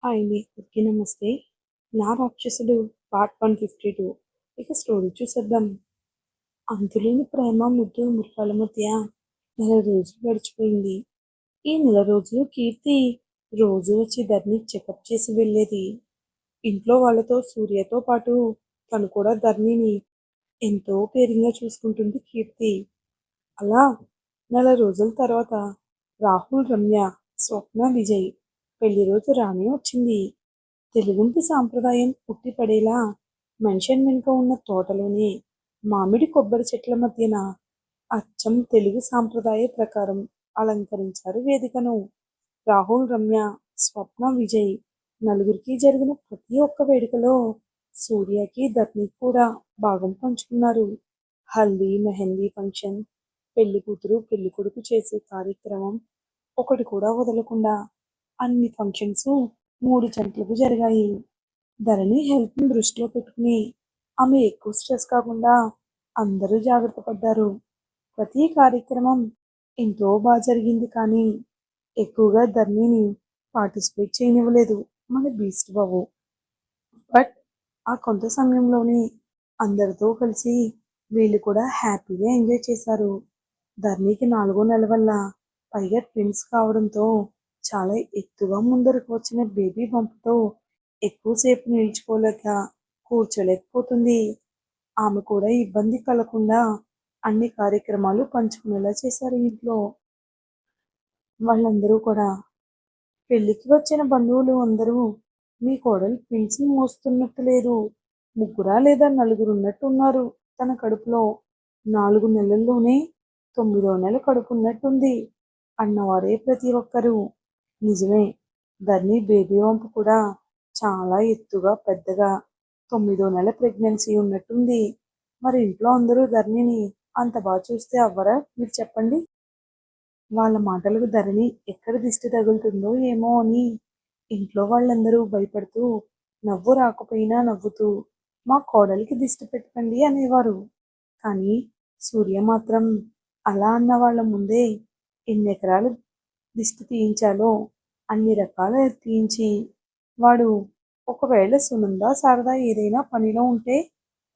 Hi అండి. అందరికీ నమస్తే. 'నా రాక్షసుడు' పార్ట్ 152. ఇక స్టోరీ చూసేద్దాం. అంతులేని ప్రేమ, ముద్దు, మురిపాల మధ్య నెల రోజులు గడిచిపోయింది. ఈ నెల రోజులు కీర్తి రోజు వచ్చి ధరణికి చెకప్ చేసి వెళ్ళేది. ఇంట్లో వాళ్ళతో సూర్యతో పాటు తను కూడా ధరణిని ఎంతో కేరింగ్‌గా చూసుకుంటుంది కీర్తి. అలా నెల రోజుల తర్వాత రాహుల్, రమ్య, స్వప్న, విజయ్ పెళ్లి రోజు రానే వచ్చింది. తెలుగింటి సాంప్రదాయం ఉట్టిపడేలా మెన్షన్ వెనుక ఉన్న తోటలోనే మామిడి కొబ్బరి చెట్ల మధ్యన అచ్చం తెలుగు సాంప్రదాయ ప్రకారం అలంకరించారు వేదికను. రాహుల్, రమ్య, స్వప్న, విజయ్ నలుగురికి జరిగిన ప్రతి ఒక్క వేడుకలో సూర్యకి, ధరణికి కూడా భాగం పంచుకున్నారు. హల్దీ, మెహందీ ఫంక్షన్, పెళ్లి కూతురు, పెళ్లి కొడుకు చేసే కార్యక్రమం ఒకటి కూడా వదలకుండా అన్ని ఫంక్షన్స్ 3 జంటలకు జరిగాయి. ధరణి హెల్త్‌ని దృష్టిలో పెట్టుకుని ఆమె ఎక్కువ స్ట్రెస్ కాకుండా అందరూ జాగ్రత్త పడ్డారు. ప్రతి కార్యక్రమం ఎంతో జరిగింది కానీ ఎక్కువగా ధరణిని పార్టిసిపేట్ చేయనివ్వలేదు మన బీస్ట్ బాబు. బట్ ఆ కొంత సమయంలోనే అందరితో కలిసి వీళ్ళు కూడా హ్యాపీగా ఎంజాయ్ చేశారు. ధరణికి 4వ నెల వల్ల పైగా ట్విన్స్ కావడంతో చాలా ఎత్తుగా ముందరకు వచ్చిన బేబీ బంప్‌తో ఎక్కువసేపు నిల్చుకోలేక, కూర్చోలేకపోతుంది. ఆమె కూడా ఇబ్బంది కలగకుండా అన్ని కార్యక్రమాలు పంచుకునేలా చేశారు ఇంట్లో. వాళ్ళందరూ కూడా పెళ్ళికి వచ్చిన బంధువులు అందరూ మీ కోడలు ట్విన్స్‌ని మోస్తున్నట్టు లేదు. ముగ్గురా లేదా నలుగురున్నట్టున్నారు తన కడుపులో. 4 నెలల్లోనే 9వ నెల కడుపున్నట్టుంది అన్నవారే ప్రతి ఒక్కరూ. నిజమే. ధరణి బేబీ వంపు కూడా చాలా ఎత్తుగా, పెద్దగా 9వ నెల ప్రెగ్నెన్సీ ఉన్నట్టుంది. మరి ఇంట్లో అందరూ ధరణిని అంత చూస్తే అవ్వరా మీరు చెప్పండి? వాళ్ళ మాటలకు ధరణి ఎక్కడ దిష్టి తగులుతుందో ఏమో అని ఇంట్లో వాళ్ళందరూ భయపడుతూ నవ్వు రాకపోయినా నవ్వుతూ మా కోడలికి దిష్టి పెట్టకండి అనేవారు. కానీ సూర్య మాత్రం అలా అన్న వాళ్ళ ముందే ఎన్ని ఎకరాలు దిష్టి తీయించాలో అన్ని రకాల తీయించి వాడు ఒకవేళ సునంద, శారద ఏదైనా పనిలో ఉంటే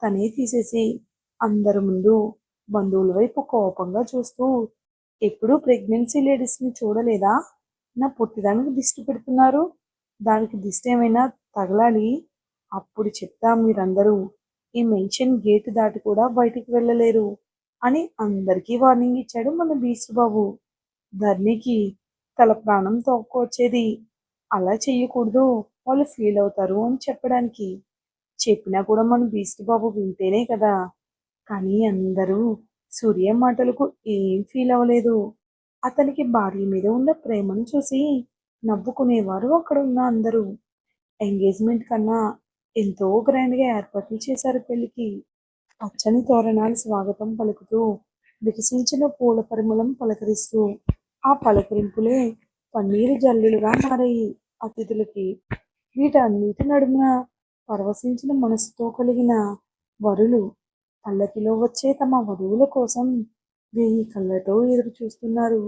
తనే తీసేసి అందరి ముందు బంధువుల వైపు కోపంగా చూస్తూ ఎప్పుడూ ప్రెగ్నెన్సీ లేడీస్‌ని చూడలేదా? నా పొట్టిదానికి దిష్టి పెడుతున్నారు. దానికి దిష్టి ఏమైనా తగలాలి. అప్పుడు చెప్తా మీరందరూ ఈ మెన్షన్ గేట్ దాటి కూడా బయటికి వెళ్ళలేరు అని అందరికీ వార్నింగ్ ఇచ్చాడు మన బీస్ట్ బాబు. ధరణికి తల ప్రాణం తోక్కొచ్చేది. అలా చెయ్యకూడదు, వాళ్ళు ఫీల్ అవుతారు అని చెప్పడానికి. చెప్పినా కూడా మన బీస్ట్ బాబు వింటేనే కదా. కానీ అందరూ సూర్య మాటలకు ఏం ఫీల్ అవ్వలేదు. అతనికి భార్య మీద ఉన్న ప్రేమను చూసి నవ్వుకునేవారు అక్కడ ఉన్న అందరూ. ఎంగేజ్మెంట్ కన్నా ఎంతో గ్రాండ్‌గా ఏర్పాట్లు చేశారు పెళ్లికి. పచ్చని తోరణాలు స్వాగతం పలుకుతూ, వికసించిన పూల పరిమళం పలకరిస్తూ, ఆ పలకరింపులే పన్నీరు జల్లులుగా మారాయి అతిథులకి. వీటన్నిటి నడుమ పరవశించిన మనసుతో కలిగిన వరులు పల్లకిలో వచ్చే తమ వధువుల కోసం 1000 కళ్ళతో ఎదురు చూస్తున్నారు.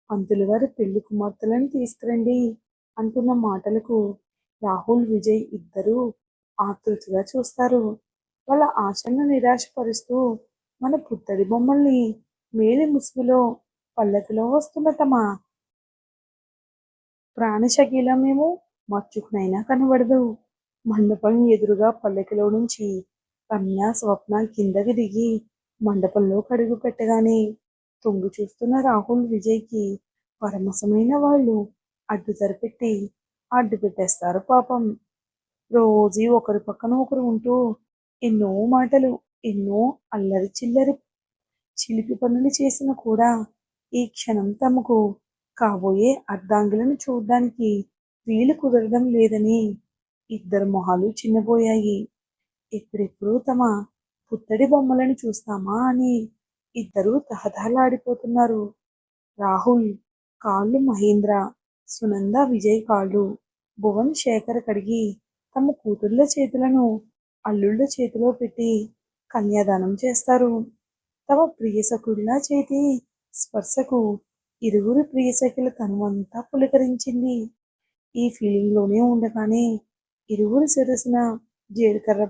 పంతులు గారు పెళ్లి కుమార్తెలను తీసుకురండి అంటున్న మాటలకు రాహుల్, విజయ్ ఇద్దరూ ఆతృతగా చూస్తారు. వాళ్ళ ఆశను నిరాశపరుస్తూ మన పుత్తడి బొమ్మల్ని మేలి ముసుగులో పల్లకిలో వస్తున్న తమ ప్రాణసఖిలమేమో మచ్చుకునైనా కనబడదు. మండపం ఎదురుగా పల్లకిలో నుంచి రమ్య, స్వప్న కిందకి దిగి మండపంలో అడుగు పెట్టగానే తొంగి చూస్తున్న రాహుల్, విజయ్‌కి పరమశమైన వాళ్ళు అడ్డు పెట్టేస్తారు పాపం. రోజూ ఒకరి పక్కన ఒకరు ఉంటూ ఎన్నో మాటలు, ఎన్నో అల్లరి చిల్లరి చిలిపి పనులు చేసినా కూడా ఈ క్షణం తమకు కాబోయే అర్ధాంగులను చూడ్డానికి వీలు కుదరడం లేదని ఇద్దరి మొహాలు చిన్నబోయాయి. ఎప్పుడెప్పుడు తమ పుత్తడి బొమ్మలను చూస్తామా అని ఇద్దరూ తహతహలాడిపోతున్నారు. రాహుల్ కాళ్ళు మహేంద్ర, సునంద, విజయ్ కాళ్ళు భువన్, శేఖర్ కడిగి తమ కూతుర్ల చేతులను అల్లుళ్ళ చేతిలో పెట్టి కన్యాదానం చేస్తారు. తమ ప్రియసఖుడిల చేతి స్పర్శకు ఇరువురు ప్రియసఖుల తనువంతా పులకరించింది. ఈ ఫీలింగ్లోనే ఉండగానే ఇరువురి శిరస్సున జీలకర్ర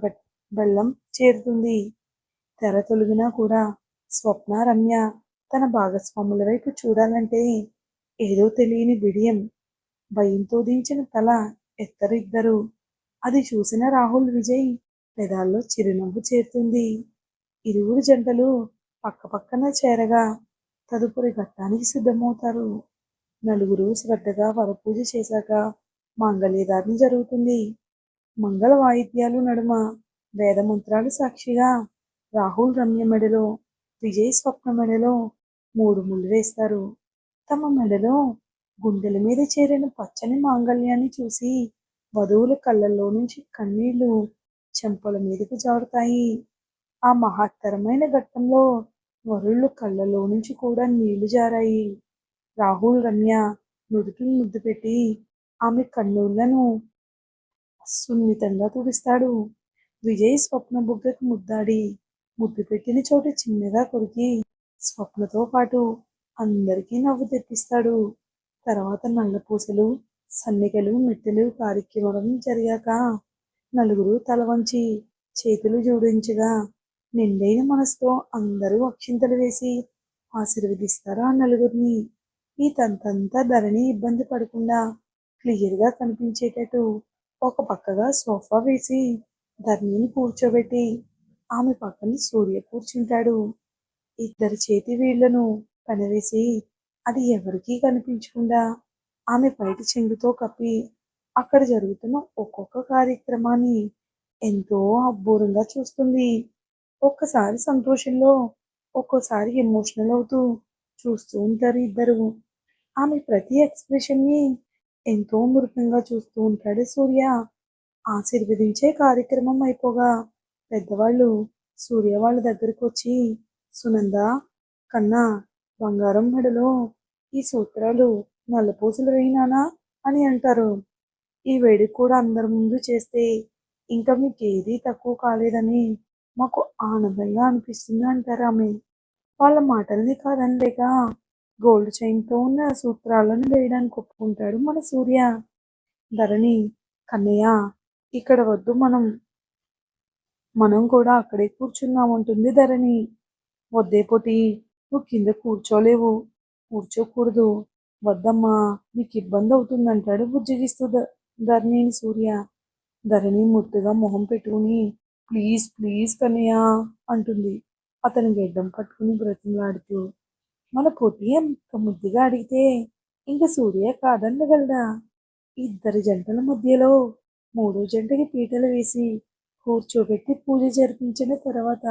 బెల్లం చేరుతుంది. తెర తొలగినా కూడా స్వప్న, రమ్య తన భాగస్వాముల వైపు చూడాలంటే ఏదో తెలియని బిడియం, భయంతో దించిన తల ఎత్తరు ఇద్దరు. అది చూసిన రాహుల్, విజయ్ పెదాల్లో చిరునవ్వు చేరుతుంది. ఇరువురు జంటలు పక్కపక్కన చేరగా తదుపరి ఘట్టానికి సిద్ధమవుతారు. నలుగురు శ్రద్ధగా వరపూజ చేశాక మాంగళ్యధారణ జరుగుతుంది. మంగళ వాయిద్యాలు నడుమ వేదమంత్రాలు సాక్షిగా రాహుల్ రమ్య మెడలో, విజయ్ స్వప్న మెడలో 3 ముళ్ళు వేస్తారు. తమ మెడలో గుండెల మీద చేరిన పచ్చని మాంగళ్యాన్ని చూసి వధువుల కళ్ళల్లో నుంచి కన్నీళ్లు చెంపల మీదకు జారుతాయి. ఆ మహత్తరమైన ఘట్టంలో వరుళ్ళు కళ్ళలో నుంచి కూడా నీళ్లు జారాయి. రాహుల్ రమ్య నుదుటిని ముద్దు పెట్టి ఆమె కన్నులను సున్నితంగా తుడిస్తాడు. విజయ్ స్వప్న బుగ్గకు ముద్దాడి ముద్దు పెట్టిన చోట చిన్నగా కొరికి స్వప్నతో పాటు అందరికీ నవ్వు తెప్పిస్తాడు. తర్వాత నల్లపూసలు, సన్నికలు, మెట్టెలు కార్యక్రమం జరిగాక నలుగురు తల వంచి చేతులు జోడించగా నిండైన మనసుతో అందరూ అక్షింతలు వేసి ఆశీర్వదిస్తారు ఆ నలుగురిని. ఈ తంతంతా ధరణి ఇబ్బంది పడకుండా క్లియర్గా కనిపించేటట్టు ఒక పక్కగా సోఫా వేసి ధరణిని కూర్చోబెట్టి ఆమె పక్కన సూర్య కూర్చుంటాడు. ఇద్దరి చేతి వేళ్లను పెనవేసి అది ఎవరికీ కనిపించకుండా ఆమె బయట చెంగుతో కప్పి అక్కడ జరుగుతున్న ఒక్కొక్క కార్యక్రమాన్ని ఎంతో అబ్బూరంగా చూస్తుంది. ఒక్కసారి సంతోషంలో, ఒక్కోసారి ఎమోషనల్ అవుతూ చూస్తూ ఉంటారు ఇద్దరు. ఆమె ప్రతి ఎక్స్ప్రెషన్ని ఎంతో మృతంగా చూస్తూ ఉంటాడు సూర్య. ఆశీర్వదించే కార్యక్రమం అయిపోగా పెద్దవాళ్ళు సూర్య వాళ్ళ దగ్గరకు వచ్చి, సునంద, కన్నా, బంగారం మెడలో ఈ సూత్రాలు నల్లపూసలు వేయినానా అని అంటారు. ఈ వేడుక కూడా అందరి ముందు చేస్తే ఇంకా మీకేదీ తక్కువ కాలేదని మాకు ఆనందంగా అనిపిస్తుంది అంటారు ఆమె. వాళ్ళ మాటల్ని కాదనలేక గోల్డ్ చైన్తో ఉన్న సూత్రాలను వేయడానికి ఒప్పుకుంటాడు మన సూర్య. ధరణి, కన్నయ్య ఇక్కడ వద్దు, మనం కూడా అక్కడే కూర్చున్నామంటుంది ధరణి. వద్దే పొటి, నువ్వు కింద కూర్చోలేవు, కూర్చోకూడదు, వద్దమ్మా, నీకు ఇబ్బంది అవుతుందంటాడు బుజ్జగిస్తూ ధరణిని సూర్య. ధరణి ముద్దుగా మొహం పెట్టుకుని ప్లీజ్ ప్లీజ్ కన్నయ్య అంటుంది అతని గెడ్డం పట్టుకుని బ్రతిమలాడుతూ. మన పొట్టి అంత ముద్దుగా అడిగితే ఇంక సూర్య కాదనగలడా? ఇద్దరి జంటల మధ్యలో మూడో జంటకి పీటలు వేసి కూర్చోబెట్టి పూజ జరిపించిన తర్వాత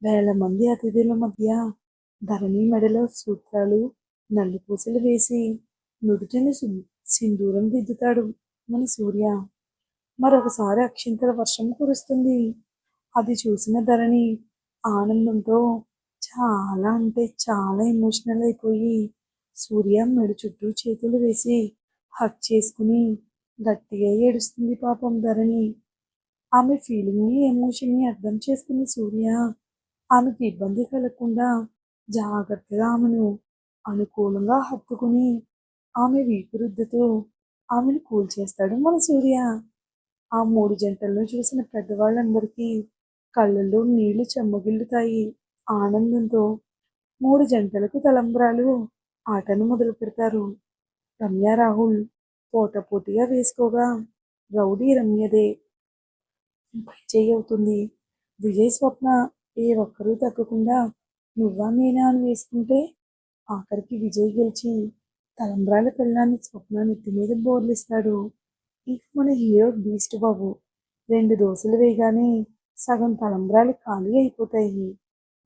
వేల మంది అతిథుల మధ్య ధరణి మెడలో సూత్రాలు, నల్లిపూసలు వేసి నుదుటిని సింధూరం దిద్దుతాడు మన సూర్య. మరొకసారి అక్షింతల వర్షం కురుస్తుంది. అది చూసిన ధరణి ఆనందంతో చాలా అంటే చాలా ఎమోషనల్ అయిపోయి సూర్య మెడ చుట్టూ చేతులు వేసి హక్ చేసుకుని గట్టిగా ఏడుస్తుంది పాపం ధరణి. ఆమె ఫీలింగ్ని, ఎమోషన్ని అర్థం చేసుకున్న సూర్య ఆమెకి ఇబ్బంది కలగకుండా జాగ్రత్తగా ఆమెను అనుకూలంగా హత్తుకుని ఆమె వీపు రుద్దుతూ ఆమెను కూల్చేస్తాడు మన సూర్య. ఆ 3 జంటలను చూసిన పెద్దవాళ్ళందరికీ కళ్ళల్లో నీళ్లు చెమ్మగిల్లుతాయి ఆనందంతో. 3 జంటలకు తలంబ్రాలు ఆటను మొదలు పెడతారు. రమ్య, రాహుల్ పోటాపోటీగా వేసుకోగా రౌడీ రమ్యదే విజయ్ అవుతుంది. విజయ్, స్వప్న ఏ ఒక్కరూ తగ్గకుండా నువ్వా నేనా అని వేసుకుంటే ఆఖరికి విజయ్ గెలిచి తలంబ్రాల పెళ్ళాన్ని స్వప్న నెత్తి మీద బోర్లిస్తాడు. ఇక మన హీరో బీస్ట్ బాబు 2 దోశలు వేయగానే సగం తలంబ్రాలు ఖాళీ అయిపోతాయి.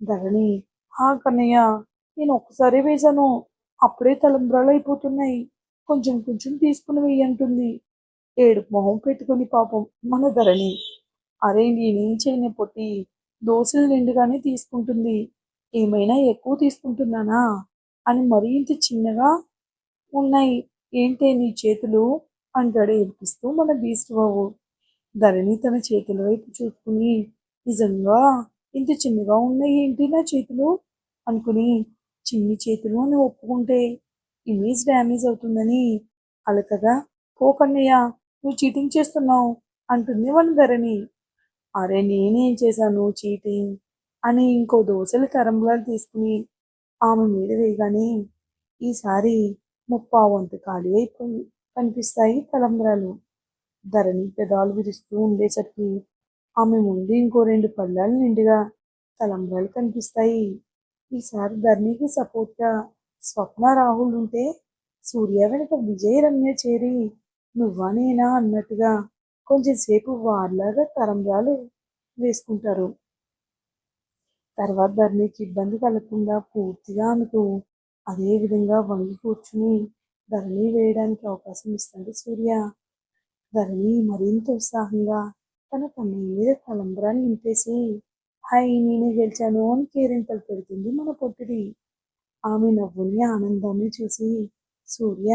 ధరణి, హా కన్నయ్య, నేను ఒక్కసారి వేశాను, అప్పుడే తలంబ్రాలు అయిపోతున్నాయి, కొంచెం కొంచెం తీసుకుని వేయంటుంది ఏడుపు మొహం పెట్టుకుని పాపం మన ధరణి. అరే నేనేం చేయను పొట్టి, దోశలు నిండుగానే తీసుకుంటుంది, ఏమైనా ఎక్కువ తీసుకుంటున్నానా అని మరీ ఇంత చిన్నగా ఉన్నాయి ఏంటే నీ చేతులు అంటాడు ఏడిపిస్తూ మన బీస్ట్ బాబు. ధరణి తన చేతుల వైపు చూసుకుని నిజంగా ఇంత చిన్నగా ఉన్నాయి ఏంటి నా చేతులు అనుకుని చిన్ని చేతులు అని ఒప్పుకుంటే ఇమేజ్ డ్యామేజ్ అవుతుందని అలకగా ఓ కన్నయ్య, నువ్వు చీటింగ్ చేస్తున్నావు అంటుంది మన ధరణి. అరే నేనేం చేశాను చీటింగ్ అని ఇంకో దోశలు తరంబరాలు తీసుకుని ఆమె మీద వేయగానే ఈసారి ముప్పావంతు ఖాళీ అయిపోయి కనిపిస్తాయి తలంబ్రాలు. ధరణి పెదాలు విరుస్తూ ఉండేసరికి ఆమె ముందు ఇంకో 2 పళ్ళాలు నిండుగా తలంబ్రాలు కనిపిస్తాయి. ఈసారి ధరణికి సపోర్ట్గా స్వప్న రాహుల్ ఉంటే సూర్య వెనుక విజయ్ రమ్య చేరి నువ్వా నేనా అన్నట్టుగా కొంచెం సేపు వార్లాగా తలంబ్రాలు వేసుకుంటారు. తర్వాత ధరణికి ఇబ్బంది కలగకుండా పూర్తిగా ఆమెకు అదే విధంగా వంగి కూర్చుని ధరణి వేయడానికి అవకాశం ఇస్తాడు సూర్య. ధరణి మరింత ఉత్సాహంగా తన కన్నయ్య మీద తలంబ్రాన్ని నింపేసి హై నేనే గెలిచాను అని కేరింతలు పెడుతుంది మన పొట్టిది. ఆమె నవ్వుని ఆనందాన్ని చూసి సూర్య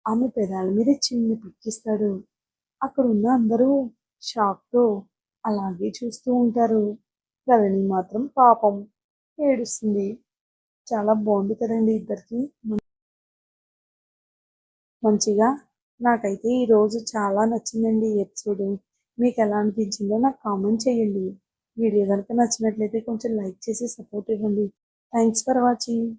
ఆమె పెదాల మీద చిన్న పిక్కిస్తాడు. అక్కడున్న అందరూ షాక్తో అలాగే చూస్తూ ఉంటారు. ధరణి మాత్రం పాపం ఏడుస్తుంది. చాలా బాగుంది కదండి ఇద్దరికి మంచిగా. నాకైతే ఈరోజు చాలా నచ్చిందండి ఈ ఎపిసోడ్. మీకు ఎలా అనిపించిందో నాకు కామెంట్ చేయండి. వీడియో కనుక నచ్చినట్లయితే కొంచెం లైక్ చేసి సపోర్ట్ ఇవ్వండి. Thanks for watching.